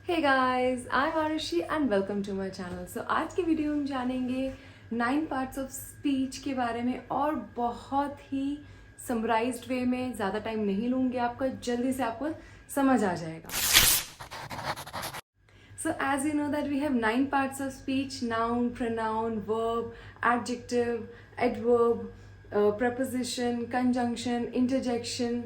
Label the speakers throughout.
Speaker 1: Hey guys, I'm Arushi and welcome to my channel. So आज की video में हम जानेंगे 9 parts of speech के बारे में और बहुत ही समराइज्ड वे में. ज़्यादा टाइम नहीं लूँगी आपका, जल्दी से आपको समझ आ जाएगा. So as you know that we have 9 parts of speech: noun, pronoun, verb, adjective, adverb, preposition, conjunction, interjection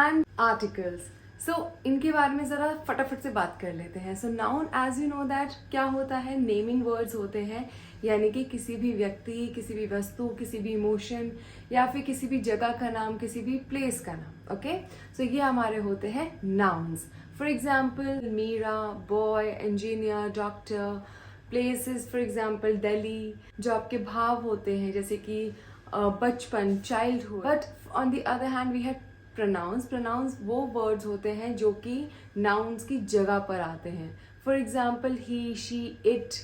Speaker 1: and articles. सो इनके बारे में ज़रा फटाफट से बात कर लेते हैं. So noun, as you know that, क्या होता है? नेमिंग वर्ड्स होते हैं, यानी कि किसी भी व्यक्ति, किसी भी वस्तु, किसी भी इमोशन या फिर किसी भी जगह का नाम, किसी भी प्लेस का नाम. ओके, सो ये हमारे होते हैं nouns. For example Meera, boy, engineer, doctor. Places, for example Delhi. जो आपके भाव होते हैं जैसे कि बचपन, childhood. But on the other hand we have pronouns. Pronouns वो वर्ड्स होते हैं जो कि नाउन्स की जगह पर आते हैं. For example he, she, it,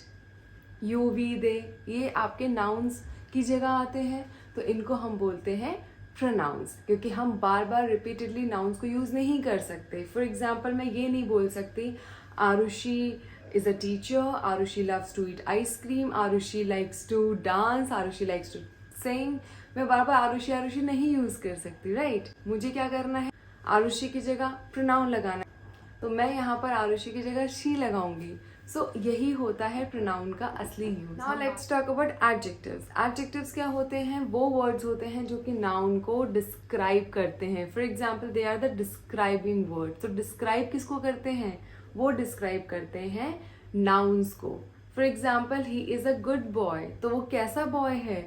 Speaker 1: you, we, they. ये आपके नाउन्स की जगह आते हैं, तो इनको हम बोलते हैं प्रोनाउंस, क्योंकि हम बार बार रिपीटेडली नाउन्स को यूज नहीं कर सकते. फॉर एग्जाम्पल मैं ये नहीं बोल सकती Arushi is a teacher, Arushi loves to eat ice cream, Arushi likes to dance, Arushi likes to sing. मैं बार बार आरुषि आरुषि नहीं यूज कर सकती, राइट? मुझे क्या करना है? आरुषि की जगह प्रोनाउन लगाना है, तो मैं यहाँ पर आरुषि की जगह शी लगाऊंगी. सो यही होता है प्रोनाउन का असली use. Now let's talk about adjectives. Adjectives क्या होते हैं? वो वर्ड्स होते हैं जो कि नाउन को डिस्क्राइब करते हैं. For example they are the describing word. तो डिस्क्राइब किसको करते हैं? वो डिस्क्राइब करते हैं नाउन्स को. For example he is a good boy. तो वो कैसा बॉय है?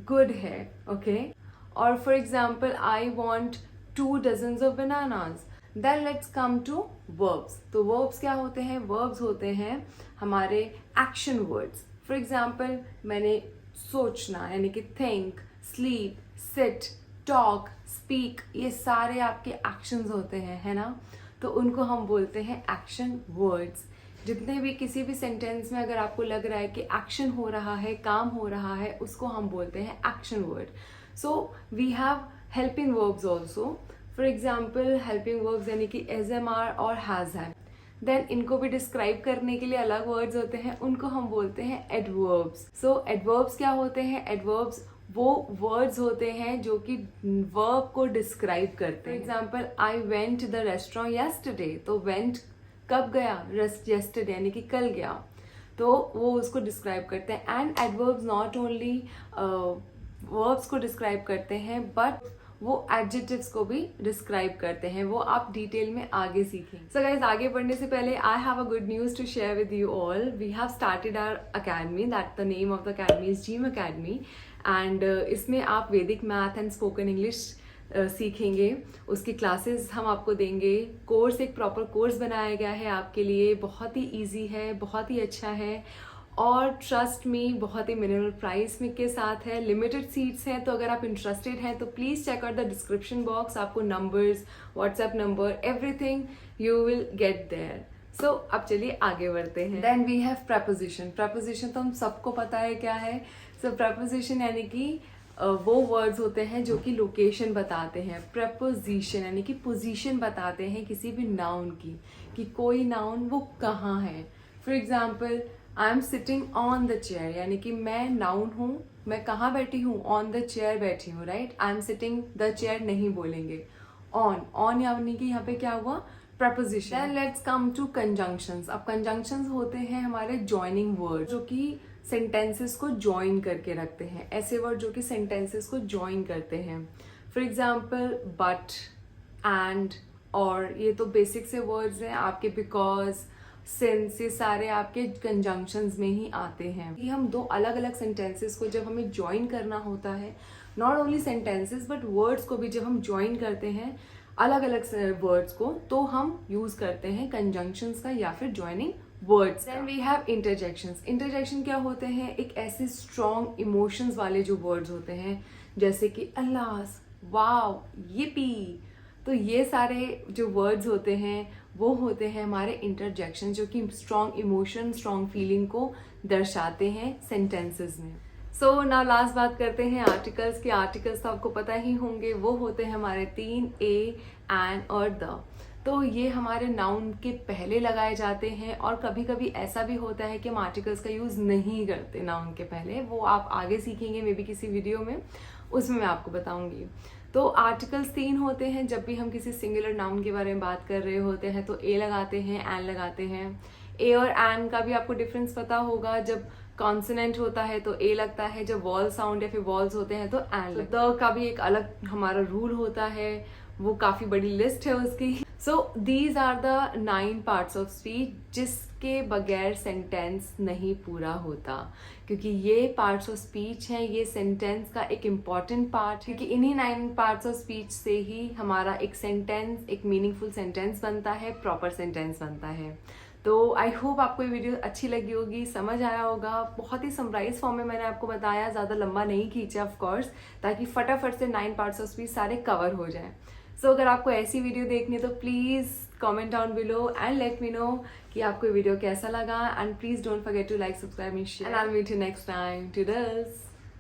Speaker 1: गुड है. ओके. और for example I want 2 dozens of bananas. Then let's come to verbs. तो वर्ब्स क्या होते हैं? वर्ब्स होते हैं हमारे एक्शन वर्ड्स. फॉर एग्जाम्पल मैंने सोचना, यानी कि think, sleep, sit, talk, speak, ये सारे आपके एक्शंस होते हैं, है ना? तो उनको हम बोलते हैं एक्शन वर्ड्स. जितने भी किसी भी सेंटेंस में अगर आपको लग रहा है कि एक्शन हो रहा है, काम हो रहा है, उसको हम बोलते हैं action word. So we have helping verbs also. For example helping verbs यानी कि एज एम आर और हैज हैव. देन इनको भी डिस्क्राइब करने के लिए अलग वर्ड्स होते हैं, उनको हम बोलते हैं एडवर्ब्स. सो एडवर्ब्स क्या होते हैं? एडवर्ब्स वो वर्ड्स होते हैं जो कि वर्ब को डिस्क्राइब करते हैं. For example I went the restaurant yesterday. तो वेंट कब गया? येस्टरडे यानी कि कल गया. तो वो उसको डिस्क्राइब करते हैं. And adverbs not only verbs को डिस्क्राइब करते हैं, बट वो एडजेक्टिव्स को भी डिस्क्राइब करते हैं. वो आप डिटेल में आगे सीखेंगे. सो गाइज, आगे बढ़ने से पहले I have a good news to share with you all. We have started our academy. That the name of the academy is जीम अकेडमी. एंड इसमें आप वैदिक मैथ एंड स्पोकन इंग्लिश सीखेंगे. उसकी क्लासेस हम आपको देंगे. कोर्स एक प्रॉपर कोर्स बनाया गया है आपके लिए. बहुत ही इजी है, बहुत ही अच्छा है, और ट्रस्ट मी बहुत ही मिनिमल प्राइस में के साथ है. लिमिटेड सीट्स हैं, तो अगर आप इंटरेस्टेड हैं तो please check out the description box. आपको numbers, WhatsApp number, everything you will get there. So अब चलिए आगे बढ़ते हैं. Then we have preposition. Preposition तो हम सबको पता है क्या है. सो प्रपोजिशन यानी कि वो वर्ड्स होते हैं जो कि लोकेशन बताते हैं. प्रपोजिशन यानी कि पोजीशन बताते हैं किसी भी नाउन की, कि कोई नाउन वो कहाँ है. For example I am sitting on the chair, यानी कि मैं नाउन हूँ, मैं कहाँ बैठी हूँ? ऑन द चेयर बैठी हूँ, right? I am sitting the chair नहीं बोलेंगे. ऑन यानी कि यहाँ पे क्या हुआ? Preposition. Then let's come to conjunctions. अब कंजंक्शंस होते हैं हमारे जॉइनिंग वर्ड, जो कि सेंटेंसेस को ज्वाइन करके रखते हैं. ऐसे वर्ड जो कि सेंटेंसेस को ज्वाइन करते हैं. फॉर एग्जाम्पल बट, एंड, और. ये तो बेसिक से वर्ड्स हैं आपके. बिकॉज, सिंस, ये सारे आपके कंजंक्शंस में ही आते हैं. ये हम 2 अलग अलग सेंटेंसेस को जब हमें ज्वाइन करना होता है, not only sentences but words को भी जब हम ज्वाइन करते हैं अलग अलग वर्ड्स को, तो हम यूज करते हैं कंजंक्शंस का या फिर joining words. Then we have interjections. Interjection क्या होते हैं? एक ऐसे स्ट्रॉन्ग इमोशंस वाले जो वर्ड्स होते हैं, जैसे कि अल्लाह, वाव, yippee. तो ये सारे जो वर्ड्स होते हैं वो होते हैं हमारे इंटरजेक्शन, जो कि स्ट्रॉन्ग इमोशन, स्ट्रॉन्ग फीलिंग को दर्शाते हैं सेंटेंसेस में. सो नाउ लास्ट बात करते हैं आर्टिकल्स की. आर्टिकल्स तो आपको पता ही होंगे. वो होते हैं हमारे 3, ए, एंड और द. तो ये हमारे नाउन के पहले लगाए जाते हैं, और कभी कभी ऐसा भी होता है कि हम आर्टिकल्स का यूज़ नहीं करते नाउन के पहले, वो आप आगे सीखेंगे मे बी किसी वीडियो में, उसमें मैं आपको बताऊंगी। तो आर्टिकल्स 3 होते हैं जब भी हम किसी सिंगुलर नाउन के बारे में बात कर रहे होते हैं, तो ए लगाते हैं, एन लगाते हैं। ए और एन का भी आपको डिफरेंस पता होगा, जब कॉन्सोनेंट होता है तो ए लगता है, जब वॉल साउंड या फिर वॉल्स होते हैं तो एन लगता है। द का भी एक अलग हमारा रूल होता है, वो काफ़ी बड़ी लिस्ट है उसकी। So these are the 9 parts of speech जिसके बगैर सेंटेंस नहीं पूरा होता, क्योंकि ये पार्ट्स ऑफ स्पीच हैं, ये सेंटेंस का एक इम्पॉर्टेंट पार्ट है, क्योंकि इन्हीं 9 पार्ट्स ऑफ स्पीच से ही हमारा एक सेंटेंस, एक मीनिंगफुल सेंटेंस बनता है, प्रॉपर सेंटेंस बनता है। तो आई होप आपको ये वीडियो अच्छी लगी होगी, समझ आया होगा। बहुत ही समराइज फॉर्म में मैंने आपको बताया, ज़्यादा लंबा नहीं खींचा ऑफ कोर्स, ताकि फटाफट से 9 पार्ट्स ऑफ स्पीच सारे कवर हो जाएं। सो अगर आपको ऐसी वीडियो देखनी है तो please comment down below and let me know कि आपको ये वीडियो कैसा लगा, and please don't forget to like, subscribe and share, and I will meet you next time. टुडल्स।